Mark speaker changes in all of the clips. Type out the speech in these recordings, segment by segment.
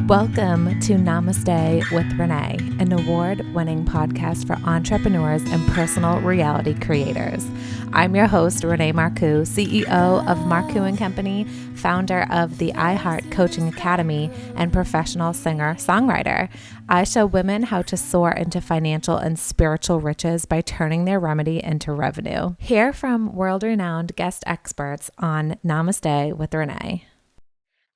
Speaker 1: Welcome to Namaste with Renee, an award-winning podcast for entrepreneurs and personal reality creators. I'm your host, Renee Marcou, CEO of Marcou & Company, founder of the iHeart Coaching Academy, and professional singer-songwriter. I show women how to soar into financial and spiritual riches by turning their remedy into revenue. Hear from world-renowned guest experts on Namaste with Renee.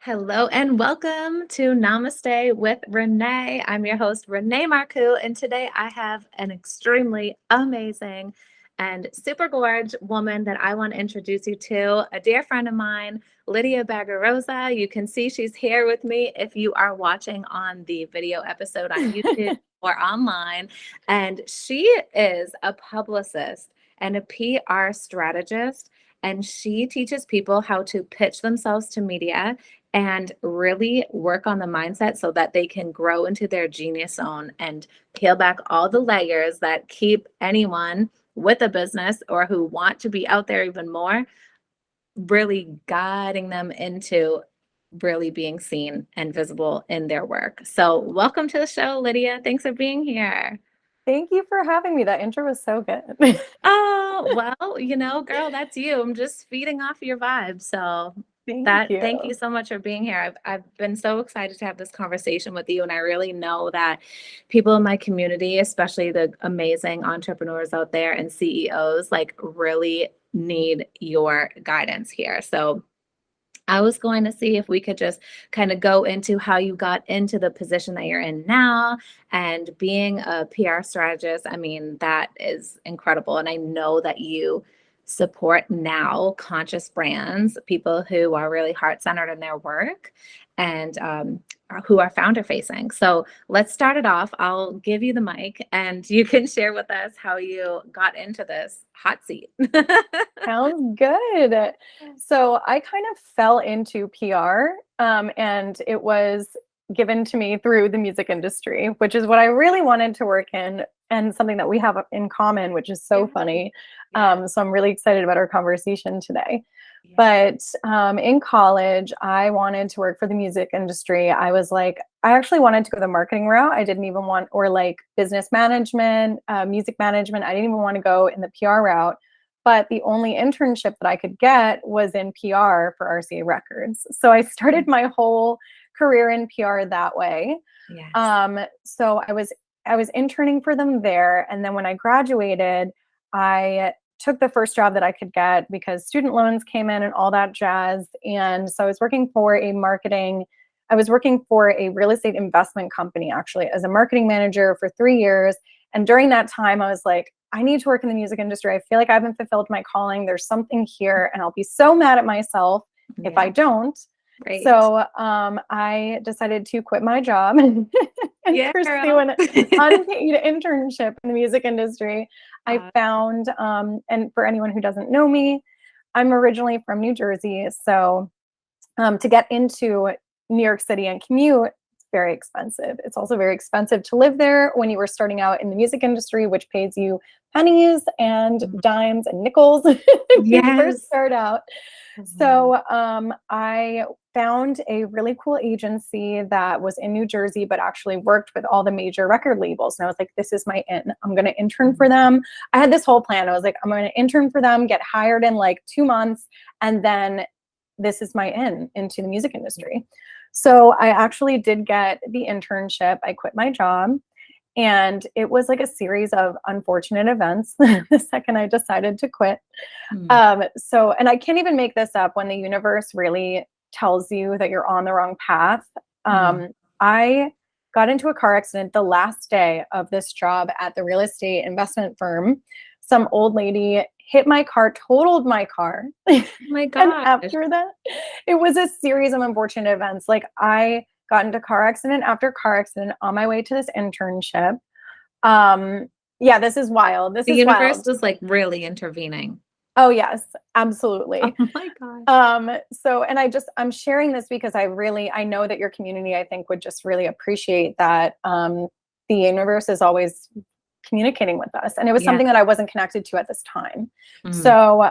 Speaker 1: Hello and welcome to Namaste with Renee. I'm your host, Renee Marcou, and today I have an extremely amazing and super gorgeous woman that I want to introduce you to, a dear friend of mine, Lydia Bagarozza. You can see she's here with me if you are watching on the video episode on YouTube or online. And she is a publicist and a PR strategist, and she teaches people how to pitch themselves to media and really work on the mindset so that they can grow into their genius zone and peel back all the layers that keep anyone with a business or who want to be out there even more, really guiding them into really being seen and visible in their work. So welcome to the show, Lydia. Thanks for being here.
Speaker 2: Thank you for having me. That intro was so good.
Speaker 1: Oh, well, girl, that's you. I'm just feeding off your vibe. So thank you so much for being here. I've been so excited to have this conversation with you. And I really know that people in my community, especially the amazing entrepreneurs out there and CEOs, really need your guidance here. So I was going to see if we could just kind of go into how you got into the position that you're in now and being a PR strategist. I mean, that is incredible. And I know that you support now conscious brands, people who are really heart-centered in their work and who are founder facing. So let's start it off. I'll give you the mic and you can share with us how you got into this hot seat.
Speaker 2: Sounds good. So I kind of fell into PR and it was given to me through the music industry, which is what I really wanted to work in and something that we have in common, which is so funny. So I'm really excited about our conversation today. But in college, I wanted to work for the music industry. I actually wanted to go the marketing route. I didn't even want, or business management, music management. I didn't even want to go in the PR route. But the only internship that I could get was in PR for RCA Records. So I started my whole career in PR that way. Yes. So I was interning for them there. And then when I graduated, I took the first job that I could get because student loans came in and all that jazz. And so I was working for a real estate investment company, actually, as a marketing manager for 3 years. And during that time, I was like, I need to work in the music industry. I feel like I haven't fulfilled my calling. There's something here, and I'll be so mad at myself if I don't. Right. So I decided to quit my job and pursue an unpaid internship in the music industry. I found, and for anyone who doesn't know me, I'm originally from New Jersey. So to get into New York City and commute, it's very expensive. It's also very expensive to live there when you were starting out in the music industry, which pays you pennies and dimes and nickels when you first start out. So I found a really cool agency that was in New Jersey, but actually worked with all the major record labels. And I was like, this is my in. I'm going to intern for them. I had this whole plan. I was like, I'm going to intern for them, get hired in 2 months, and then this is my in into the music industry. So I actually did get the internship. I quit my job. And it was a series of unfortunate events the second I decided to quit. And I can't even make this up when the universe really tells you that you're on the wrong path. I got into a car accident the last day of this job at the real estate investment firm. Some old lady hit my car, totaled my car. Oh my God. And after that, it was a series of unfortunate events. I got into car accident after car accident on my way to this internship. This is wild. The universe
Speaker 1: was really intervening.
Speaker 2: Oh yes, absolutely.
Speaker 1: Oh my God.
Speaker 2: So, and I'm sharing this because I know that your community, I think, would just really appreciate that. The universe is always communicating with us. And it was
Speaker 1: Yeah.
Speaker 2: something that I wasn't connected to at this time.
Speaker 1: Mhm.
Speaker 2: So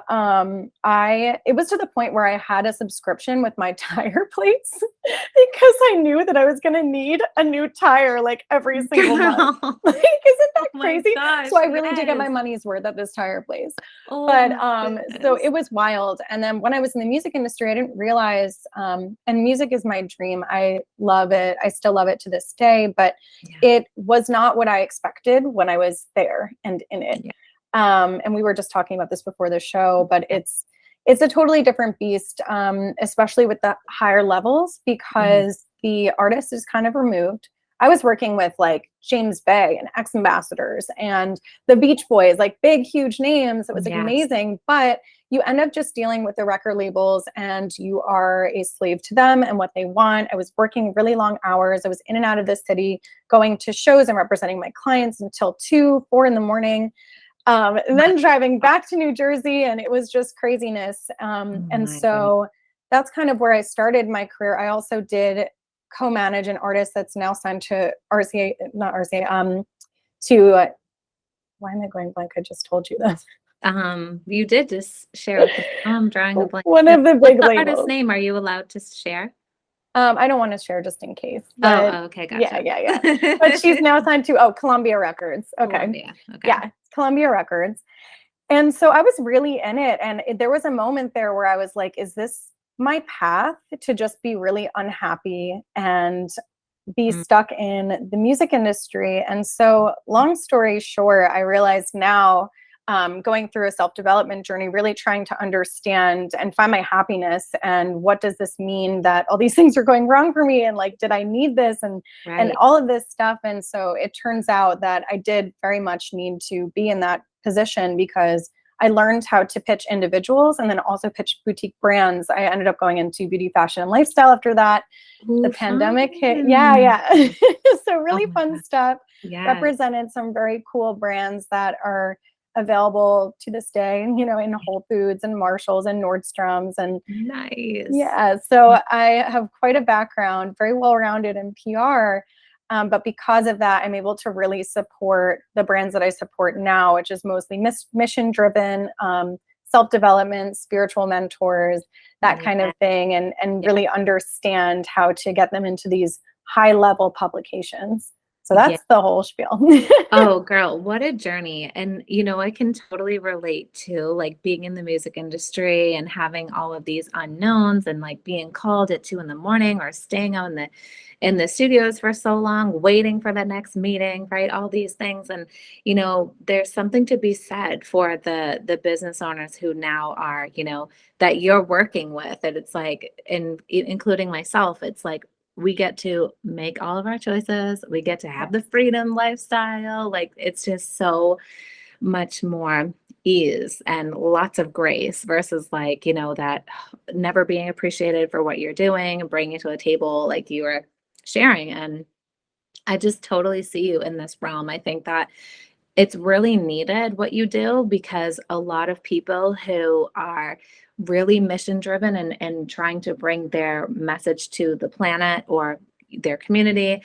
Speaker 2: it was to the point where I had a subscription with my tire place because I knew that I was going to need a new tire like every single month. Like, isn't that
Speaker 1: Oh my
Speaker 2: crazy?
Speaker 1: gosh,
Speaker 2: So I really did get my
Speaker 1: yes.
Speaker 2: money's worth at this tire place.
Speaker 1: Oh
Speaker 2: But
Speaker 1: my
Speaker 2: so
Speaker 1: goodness.
Speaker 2: it was wild. And then when I was in the music industry, I didn't realize, and music is my dream. I love it. I still love it to this day, but
Speaker 1: Yeah.
Speaker 2: it was not what I expected when I was there and in it.
Speaker 1: Yeah.
Speaker 2: And we were just talking about this before the show, but it's a totally different beast, especially with the higher levels, because the artist is kind of removed. I was working with like James Bay and X Ambassadors and the Beach Boys, like big, huge names. It was like
Speaker 1: Yes.
Speaker 2: amazing, but you end up just dealing with the record labels and you are a slave to them and what they want. I was working really long hours. I was in and out of the city, going to shows and representing my clients until 2, 4 in the morning. And then driving back to New Jersey, and it was just craziness. And so that's kind of where I started my career. I also did co-manage an artist that's now signed to RCA, not RCA, to, why am I going blank? I just told you this.
Speaker 1: You did just share with me. I'm drawing a blank.
Speaker 2: One of the big
Speaker 1: What's the
Speaker 2: labels.
Speaker 1: artist's name? Are you allowed to share?
Speaker 2: I don't want to share just in case. But
Speaker 1: Okay, gotcha.
Speaker 2: Yeah. But she's now signed to Columbia Records. Okay.
Speaker 1: Columbia. Okay.
Speaker 2: Yeah, Columbia Records. And so I was really in it. And there was a moment there where I was like, is this my path to just be really unhappy and be stuck in the music industry? And so long story short, I realized now, going through a self-development journey, really trying to understand and find my happiness, and what does this mean that all these things are going wrong for me, and like, did I need this, and all of this stuff. And so it turns out that I did very much need to be in that position, because I learned how to pitch individuals and then also pitch boutique brands. I ended up going into beauty, fashion, and lifestyle after that.
Speaker 1: Ooh,
Speaker 2: the pandemic hit.
Speaker 1: fun.
Speaker 2: Yeah. So really fun
Speaker 1: God.
Speaker 2: stuff.
Speaker 1: Yes.
Speaker 2: Represented some very cool brands that are available to this day, in Whole Foods and Marshalls and Nordstrom's. And
Speaker 1: Nice.
Speaker 2: yeah, so I have quite a background, very well-rounded in PR. But because of that, I'm able to really support the brands that I support now, which is mostly mission-driven, self-development, spiritual mentors, that kind of thing, and really understand how to get them into these high-level publications. So that's the whole spiel.
Speaker 1: Oh, girl, what a journey. And, I can totally relate to like being in the music industry and having all of these unknowns and like being called at 2 a.m. or staying out in the studios for so long, waiting for the next meeting, right? All these things. And, there's something to be said for the business owners who now are, that you're working with. And it's like, including myself, it's like, we get to make all of our choices. We get to have the freedom lifestyle. Like, it's just so much more ease and lots of grace versus like, that never being appreciated for what you're doing and bringing to a table like you were sharing. And I just totally see you in this realm. I think that it's really needed what you do, because a lot of people who are really mission driven and trying to bring their message to the planet or their community,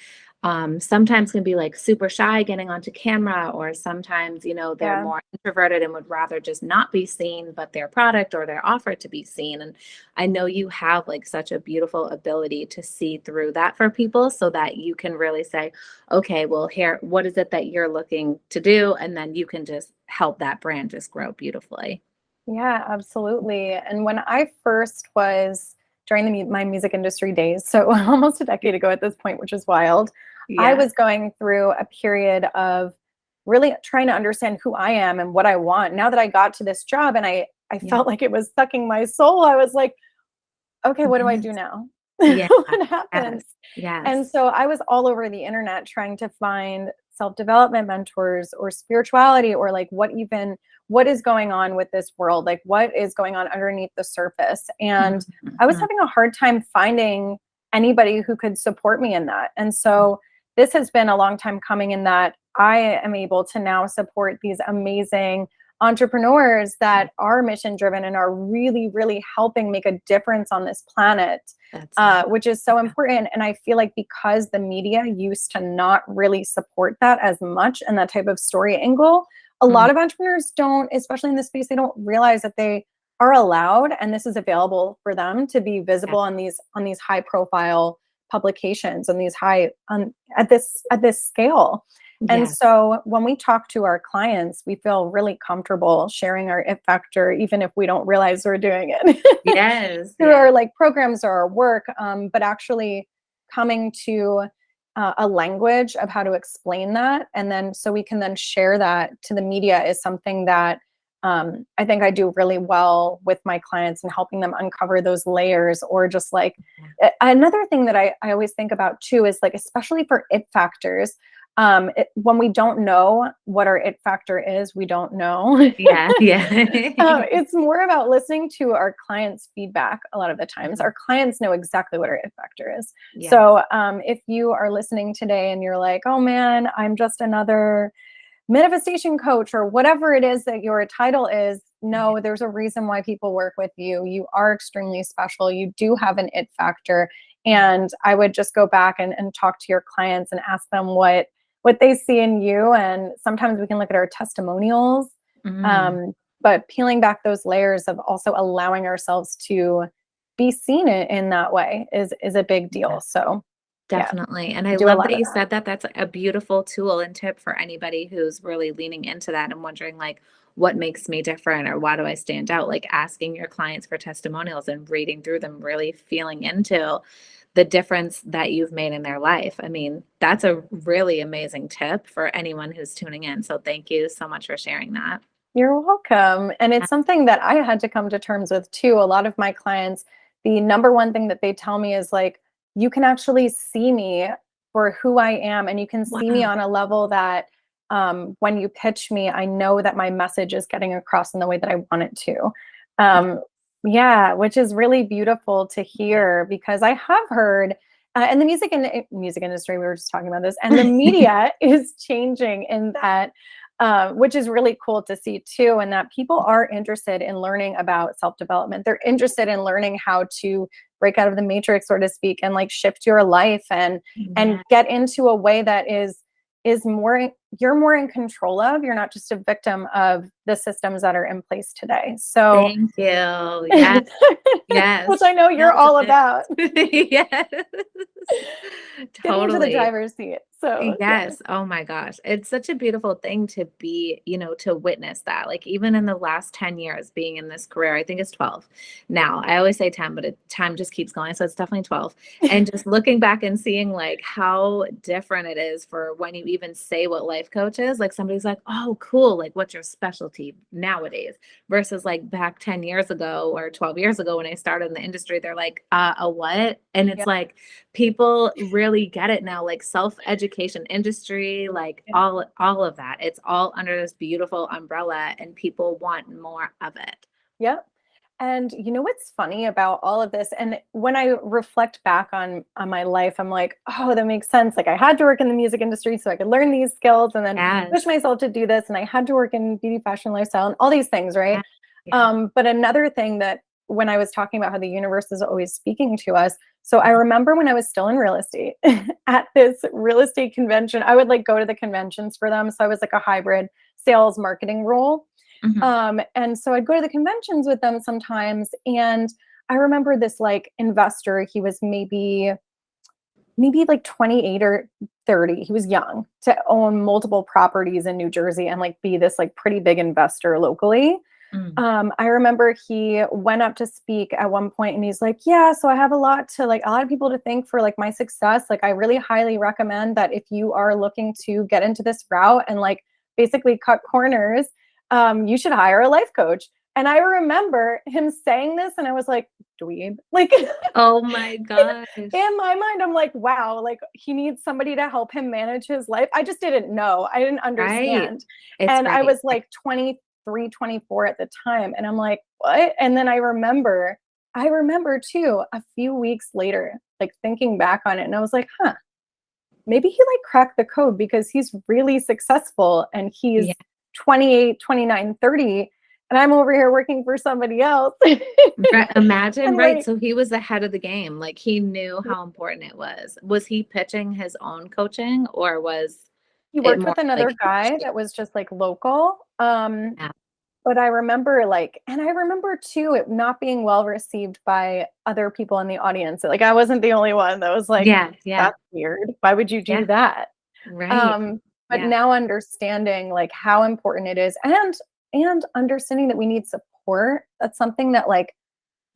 Speaker 1: sometimes can be like super shy getting onto camera, or sometimes, they're more introverted and would rather just not be seen, but their product or their offer to be seen. And I know you have like such a beautiful ability to see through that for people, so that you can really say, okay, well, here, what is it that you're looking to do? And then you can just help that brand just grow beautifully.
Speaker 2: Yeah, absolutely. And when I first was during my music industry days, so almost a decade ago at this point, which is wild, I was going through a period of really trying to understand who I am and what I want. Now that I got to this job and I felt like it was sucking my soul, I was like, okay, what do I do now? What happens?
Speaker 1: Yes.
Speaker 2: And so I was all over the internet trying to find self-development mentors or spirituality, or like what is going on with this world? Like, what is going on underneath the surface? And I was having a hard time finding anybody who could support me in that. And so this has been a long time coming, in that I am able to now support these amazing entrepreneurs that are mission driven and are really, really helping make a difference on this planet, which is so important. And I feel like because the media used to not really support that as much and that type of story angle, a lot of entrepreneurs don't, especially in this space, they don't realize that they are allowed and this is available for them to be visible on these high profile publications and these high at this scale. And so when we talk to our clients, we feel really comfortable sharing our it factor, even if we don't realize we're doing it. Through our like programs or our work, but actually coming to a language of how to explain that. And then so we can then share that to the media is something that I think I do really well with my clients and helping them uncover those layers. Or just like another thing that I always think about too is like, especially for it factors, when we don't know what our it factor is, we don't know. It's more about listening to our clients' feedback. A lot of the times our clients know exactly what our it factor is. So if you are listening today and you're like, oh man, I'm just another manifestation coach or whatever it is that your title is, no, there's a reason why people work with you. You are extremely special. You do have an it factor. And I would just go back and talk to your clients and ask them what they see in you. And sometimes we can look at our testimonials, but peeling back those layers of also allowing ourselves to be seen in that way is a big deal. So
Speaker 1: definitely. And I love that you said that. That's a beautiful tool and tip for anybody who's really leaning into that and wondering like, what makes me different or why do I stand out? Like asking your clients for testimonials and reading through them, really feeling into the difference that you've made in their life. I mean, that's a really amazing tip for anyone who's tuning in. So thank you so much for sharing that.
Speaker 2: You're welcome. And it's something that I had to come to terms with too. A lot of my clients, the number one thing that they tell me is like, you can actually see me for who I am. And you can see me on a level that when you pitch me, I know that my message is getting across in the way that I want it to. Which is really beautiful to hear, because I have heard, and the music industry, we were just talking about this, and the media is changing in that, which is really cool to see too, and that people are interested in learning about self-development. They're interested in learning how to break out of the matrix, so to speak, and like shift your life and get into a way that is more, you're more in control of. You're not just a victim of the systems that are in place today. So
Speaker 1: thank you. Yes. Yes.
Speaker 2: Which I know you're all about.
Speaker 1: Yes.
Speaker 2: Getting into the driver's seat. So
Speaker 1: yes. Oh my gosh. It's such a beautiful thing to be, to witness that. Like even in the last 10 years being in this career, I think it's 12 now. I always say 10, but time just keeps going. So it's definitely 12. And just looking back and seeing like how different it is for when you even say what life coach is, like somebody's like, oh, cool. Like what's your specialty nowadays versus like back 10 years ago or 12 years ago when I started in the industry, they're like, a what? And it's like, people really get it now, like self-education industry, like all of that. It's all under this beautiful umbrella and people want more of it.
Speaker 2: Yep. And you know what's funny about all of this? And when I reflect back on my life, I'm like, oh, that makes sense. Like I had to work in the music industry so I could learn these skills and then push myself to do this. And I had to work in beauty, fashion, lifestyle, and all these things, right? But another thing that when I was talking about how the universe is always speaking to us. So I remember when I was still in real estate at this real estate convention, I would like go to the conventions for them. So I was like a hybrid sales marketing role. And so I'd go to the conventions with them sometimes. And I remember this like investor, he was maybe like 28 or 30. He was young to own multiple properties in New Jersey and like be this like pretty big investor locally. I remember he went up to speak at one point and he's like, yeah, so I have a lot of people to thank for like my success. Like I really highly recommend that if you are looking to get into this route and like basically cut corners, you should hire a life coach. And I remember him saying this and I was like, dweeb. Like,
Speaker 1: oh my gosh.
Speaker 2: In my mind, I'm like, wow, like he needs somebody to help him manage his life. I just didn't know. I didn't understand. And I was like 23, 24 at the time. And I'm like, what? And then I remember too, a few weeks later, like thinking back on it. And I was like, maybe he like cracked the code because he's really successful and he's 28, 29, 30, and I'm over here working for somebody else.
Speaker 1: Imagine,
Speaker 2: And
Speaker 1: right?
Speaker 2: like,
Speaker 1: So he was ahead of the game. Like he knew how important it was. Was he pitching his own coaching, or was
Speaker 2: he
Speaker 1: it
Speaker 2: worked
Speaker 1: more
Speaker 2: with another
Speaker 1: like,
Speaker 2: guy that was just like local.
Speaker 1: yeah,
Speaker 2: But I remember like, and I remember too, it not being well received by other people in the audience. Like I wasn't the only one that was like,
Speaker 1: yeah, yeah,
Speaker 2: that's weird. Why would you do
Speaker 1: yeah,
Speaker 2: that?
Speaker 1: right.
Speaker 2: Um, but
Speaker 1: Yeah,
Speaker 2: now understanding like how important it is, and understanding that we need support. That's something that like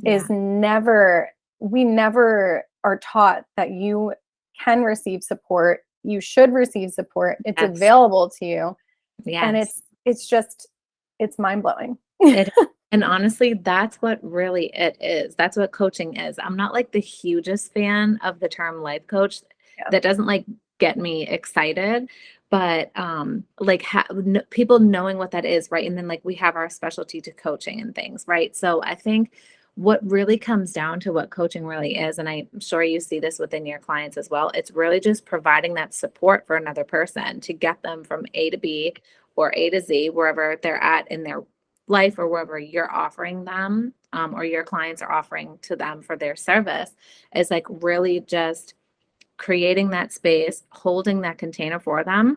Speaker 1: yeah,
Speaker 2: is never, we never are taught that you can receive support. You should receive support. It's
Speaker 1: yes,
Speaker 2: available to you. And
Speaker 1: yes.
Speaker 2: it's just, it's mind blowing.
Speaker 1: It and honestly, that's what really it is. That's what coaching is. I'm not like the hugest fan of the term life coach.
Speaker 2: Yeah.
Speaker 1: That doesn't like get me excited, but like people knowing what that is, right? And then like we have our specialty to coaching and things, right? So I think what really comes down to what coaching really is, and I'm sure you see this within your clients as well, it's really just providing that support for another person to get them from A to B or A to Z, wherever they're at in their life or wherever you're offering them, or your clients are offering to them for their service, is like really just creating that space, holding that container for them,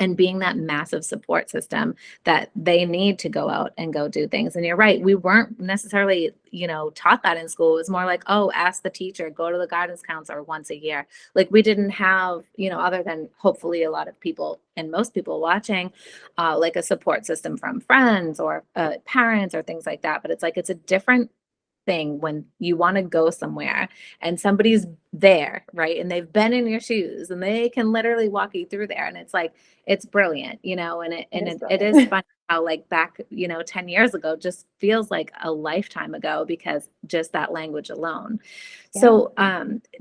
Speaker 1: and being that massive support system that they need to go out and go do things. And you're right, we weren't necessarily, taught that in school. It was more like, oh, ask the teacher, go to the guidance counselor once a year. Like we didn't have, other than hopefully a lot of people and most people watching, like a support system from friends or parents or things like that. But it's like, it's a different thing when you want to go somewhere and somebody's there, right? And they've been in your shoes and they can literally walk you through there. And it's like, it's brilliant, and
Speaker 2: It is
Speaker 1: it is
Speaker 2: brilliant.
Speaker 1: fun how like back, 10 years ago just feels like a lifetime ago because just that language alone.
Speaker 2: Yeah.
Speaker 1: So,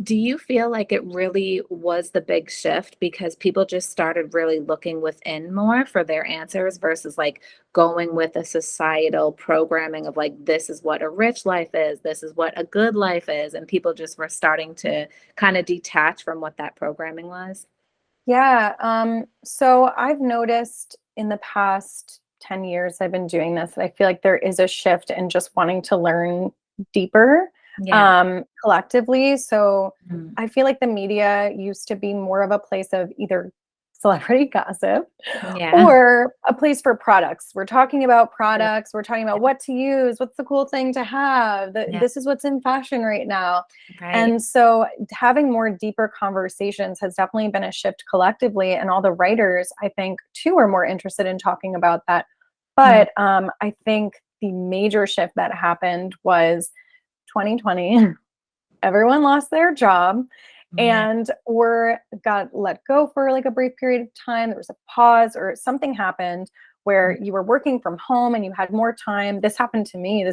Speaker 1: do you feel like it really was the big shift because people just started really looking within more for their answers versus like going with a societal programming of like, this is what a rich life is, this is what a good life is, and people just were starting to kind of detach from what that programming was?
Speaker 2: Yeah. So I've noticed in the past 10 years I've been doing this, and I feel like there is a shift in just wanting to learn deeper,
Speaker 1: Yeah.
Speaker 2: collectively. So
Speaker 1: Mm.
Speaker 2: I feel like the media used to be more of a place of either celebrity gossip
Speaker 1: Yeah.
Speaker 2: or a place for products. We're talking about
Speaker 1: Yeah.
Speaker 2: products. We're talking about what to use. What's the cool thing to have?
Speaker 1: Yeah.
Speaker 2: This is what's in fashion right now.
Speaker 1: Right.
Speaker 2: And so having more deeper conversations has definitely been a shift collectively. And all the writers, I think, too, are more interested in talking about that.
Speaker 1: Mm.
Speaker 2: But I think the major shift that happened was 2020. Everyone lost their job
Speaker 1: Yeah.
Speaker 2: and were got let go for like a brief period of time. There was a pause or something happened where you were working from home and you had more time. This happened to me.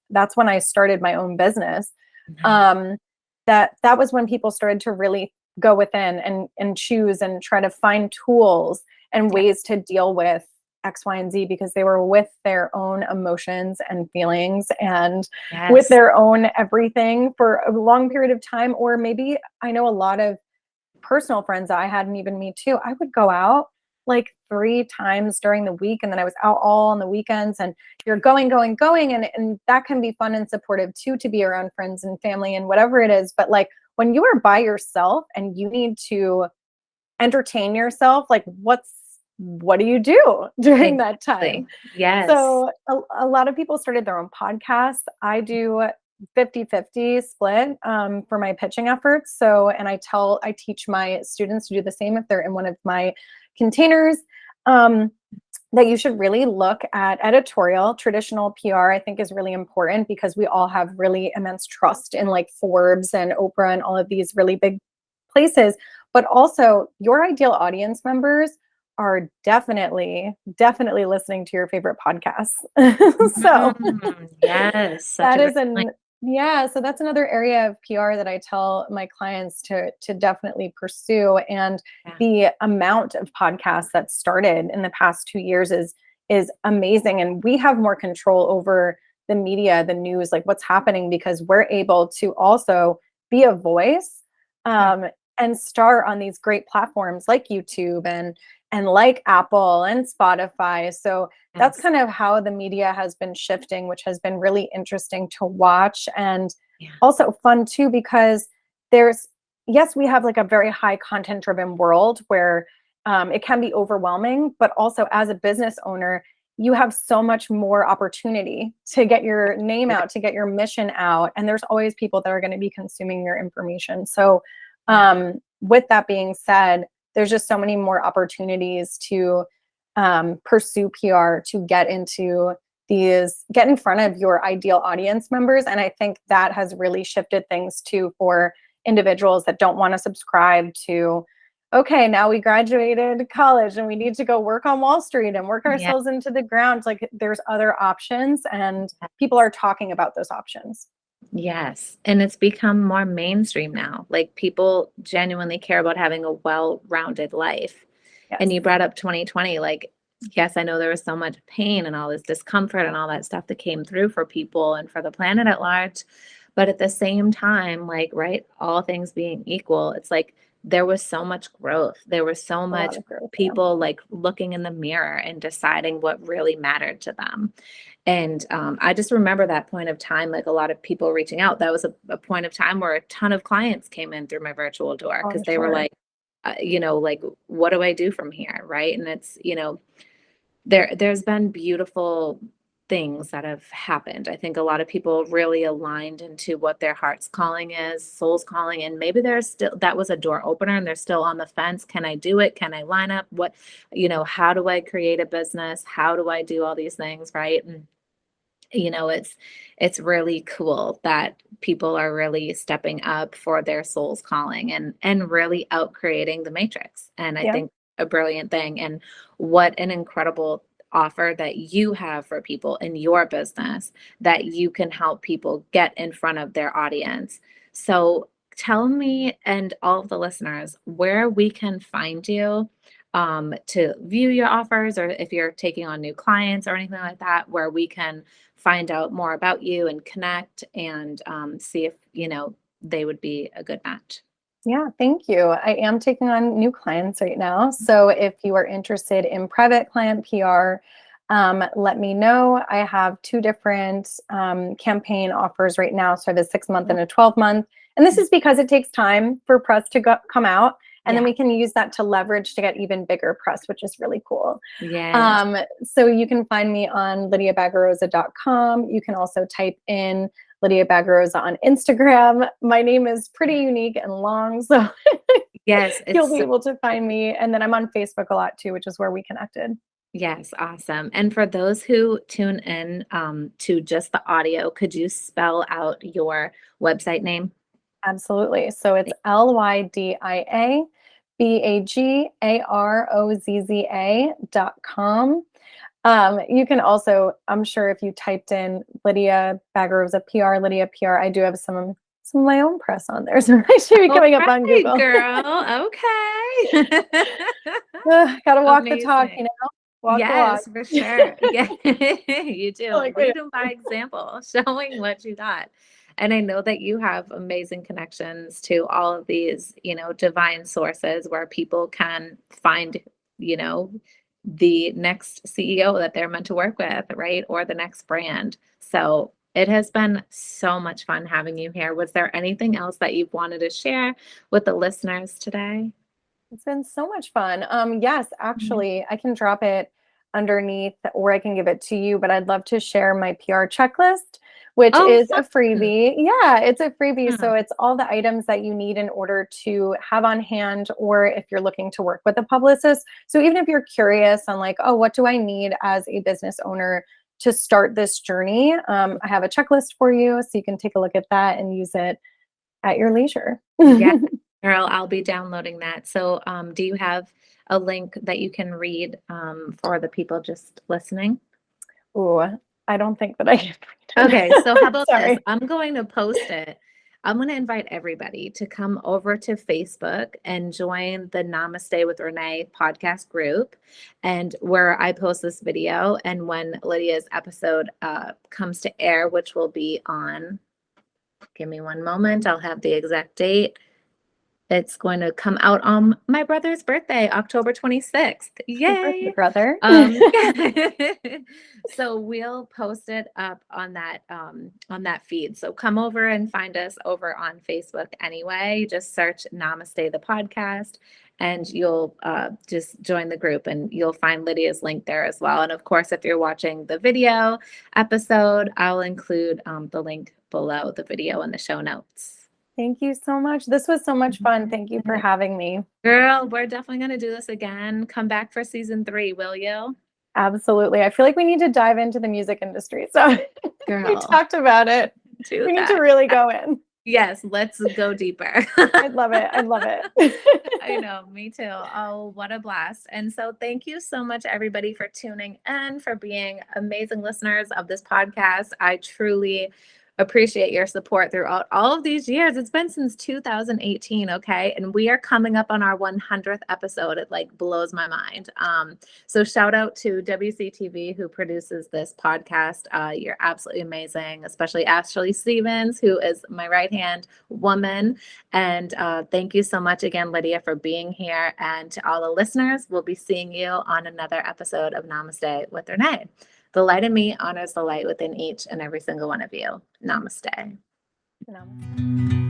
Speaker 2: That's when I started my own business.
Speaker 1: Mhm.
Speaker 2: Um, that was when people started to really go within and choose and try to find tools and
Speaker 1: Yeah.
Speaker 2: ways to deal with X, Y, and Z because they were with their own emotions and feelings and with
Speaker 1: Yes.
Speaker 2: their own everything for a long period of time. Or maybe I know a lot of personal friends that I had, and even me too. I would go out like 3 times during the week, and then I was out all on the weekends. And you're going, going, going, and that can be fun and supportive too, to be around friends and family and whatever it is. But like when you are by yourself and you need to entertain yourself, like what do you do during that time?
Speaker 1: Exactly. Yes.
Speaker 2: So a lot of people started their own podcasts. I do 50-50 split for my pitching efforts. So, and I teach my students to do the same if they're in one of my containers, that you should really look at editorial. Traditional PR, I think, is really important because we all have really immense trust in like Forbes and Oprah and all of these really big places. But also your ideal audience members are definitely listening to your favorite podcasts. So
Speaker 1: Yes, such
Speaker 2: that
Speaker 1: a great
Speaker 2: is
Speaker 1: point.
Speaker 2: yeah, so that's another area of PR that I tell my clients to definitely pursue. And
Speaker 1: Yeah.
Speaker 2: the amount of podcasts that started in the past 2 years is amazing. And we have more control over the media, the news, like what's happening, because we're able to also be a voice,
Speaker 1: Yeah.
Speaker 2: and start on these great platforms like YouTube and like Apple and Spotify. So that's
Speaker 1: Yes.
Speaker 2: kind of how the media has been shifting, which has been really interesting to watch and
Speaker 1: Yeah.
Speaker 2: also fun too, because there's, yes, we have like a very high content driven world where it can be overwhelming, but also as a business owner, you have so much more opportunity to get your name out, to get your mission out. And there's always people that are going to be consuming your information. So, with that being said, there's just so many more opportunities to pursue PR, to get in front of your ideal audience members. And I think that has really shifted things too for individuals that don't want to subscribe to, okay, now we graduated college and we need to go work on Wall Street and work
Speaker 1: Yeah.
Speaker 2: ourselves into the ground. Like there's other options and people are talking about those options.
Speaker 1: Yes. And it's become more mainstream now. Like people genuinely care about having a well-rounded life. And
Speaker 2: Yes.
Speaker 1: you brought up 2020, like, yes, I know there was so much pain and all this discomfort and all that stuff that came through for people and for the planet at large. But at the same time, like, right, all things being equal, it's like there was so much growth. There was so
Speaker 2: A
Speaker 1: much
Speaker 2: lot of growth. Yeah.
Speaker 1: people like looking in the mirror and deciding what really mattered to them. And I just remember that point of time, like a lot of people reaching out. That was a point of time where a ton of clients came in through my virtual door because
Speaker 2: Oh,
Speaker 1: they were
Speaker 2: sure.
Speaker 1: like, like, what do I do from here? Right. And it's, there's been beautiful things that have happened. I think a lot of people really aligned into what their heart's calling is, soul's calling, and maybe there's still that was a door opener and they're still on the fence. Can I do it? Can I line up? What, how do I create a business? How do I do all these things? Right. And it's really cool that people are really stepping up for their soul's calling and really out creating the matrix. And I
Speaker 2: Yeah.
Speaker 1: think a brilliant thing, and what an incredible offer that you have for people in your business, that you can help people get in front of their audience. So tell me and all of the listeners where we can find you, to view your offers, or if you're taking on new clients or anything like that, where we can find out more about you and connect and see if they would be a good match.
Speaker 2: Yeah, thank you. I am taking on new clients right now. So if you are interested in private client PR, let me know. I have two different campaign offers right now. So I have a 6-month and a 12-month. And this is because it takes time for press to come out. And then
Speaker 1: Yeah.
Speaker 2: we can use that to leverage to get even bigger press, which is really cool.
Speaker 1: Yes.
Speaker 2: So you can find me on lydiabagarozza.com. You can also type in Lydia Bagarozza on Instagram. My name is pretty unique and long, so
Speaker 1: Yes.
Speaker 2: you'll be able to find me. And then I'm on Facebook a lot too, which is where we connected.
Speaker 1: Yes. Awesome. And for those who tune in to just the audio, could you spell out your website name?
Speaker 2: Absolutely. So it's LYDIABAGAROZZA.com. You can also, I'm sure if you typed in Lydia Bagarozza PR, Lydia PR, I do have some of my own press on there. So I should be
Speaker 1: All
Speaker 2: coming up on
Speaker 1: right,
Speaker 2: Google.
Speaker 1: girl. Okay.
Speaker 2: Gotta walk the talk,
Speaker 1: Amazing.
Speaker 2: walk the walk.
Speaker 1: Yes, for sure. Yeah, you do.
Speaker 2: Like, wait.
Speaker 1: Lead them by example, showing what you got. And I know that you have amazing connections to all of these, divine sources where people can find, you know, the next CEO that they're meant to work with, right? Or the next brand. So it has been so much fun having you here. Was there anything else that you've wanted to share with the listeners today?
Speaker 2: It's been so much fun. Yes,
Speaker 1: Mhm.
Speaker 2: actually, I can drop it underneath or I can give it to you, but I'd love to share my PR checklist, which
Speaker 1: Oh,
Speaker 2: is a
Speaker 1: fun.
Speaker 2: freebie. Yeah, it's a freebie.
Speaker 1: Hmm.
Speaker 2: So it's all the items that you need in order to have on hand, or if you're looking to work with a publicist. So even if you're curious on like, oh, what do I need as a business owner to start this journey? I have a checklist for you. So you can take a look at that and use it at your leisure.
Speaker 1: Yeah, girl, I'll be downloading that. So, do you have a link that you can read for the people just listening?
Speaker 2: Ooh, I don't think that I can read
Speaker 1: Okay, so how
Speaker 2: it.
Speaker 1: about this?
Speaker 2: Sorry.
Speaker 1: I'm going to post it. I'm going to invite everybody to come over to Facebook and join the Namaste with Renee podcast group, and where I post this video. And when Lydia's episode comes to air, which will be on, give me one moment, I'll have the exact date. it's going to come out on my brother's birthday, October 26th.
Speaker 2: Happy
Speaker 1: Yay!
Speaker 2: birthday, brother.
Speaker 1: So we'll post it up on that feed. So come over and find us over on Facebook anyway. Just search Namaste the podcast, and you'll just join the group, and you'll find Lydia's link there as well. And of course, if you're watching the video episode, I'll include the link below the video in the show notes.
Speaker 2: Thank you so much. This was so much fun. Thank you for having me.
Speaker 1: Girl, we're definitely going to do this again. Come back for season 3, will you?
Speaker 2: Absolutely. I feel like we need to dive into the music industry. So
Speaker 1: Girl,
Speaker 2: we talked about it. We need to really go in.
Speaker 1: Yes, let's go deeper.
Speaker 2: I'd love it. I'd love it.
Speaker 1: I know, me too. Oh, what a blast. And so thank you so much, everybody, for tuning in, for being amazing listeners of this podcast. I truly appreciate your support throughout all of these years. It's been since 2018, okay? And we are coming up on our 100th episode. It like blows my mind. So shout out to WCTV who produces this podcast. You're absolutely amazing, especially Ashley Stevens, who is my right-hand woman. And thank you so much again, Lydia, for being here. And to all the listeners, we'll be seeing you on another episode of Namaste with Renee. The light in me honors the light within each and every single one of you. Namaste.
Speaker 2: Namaste.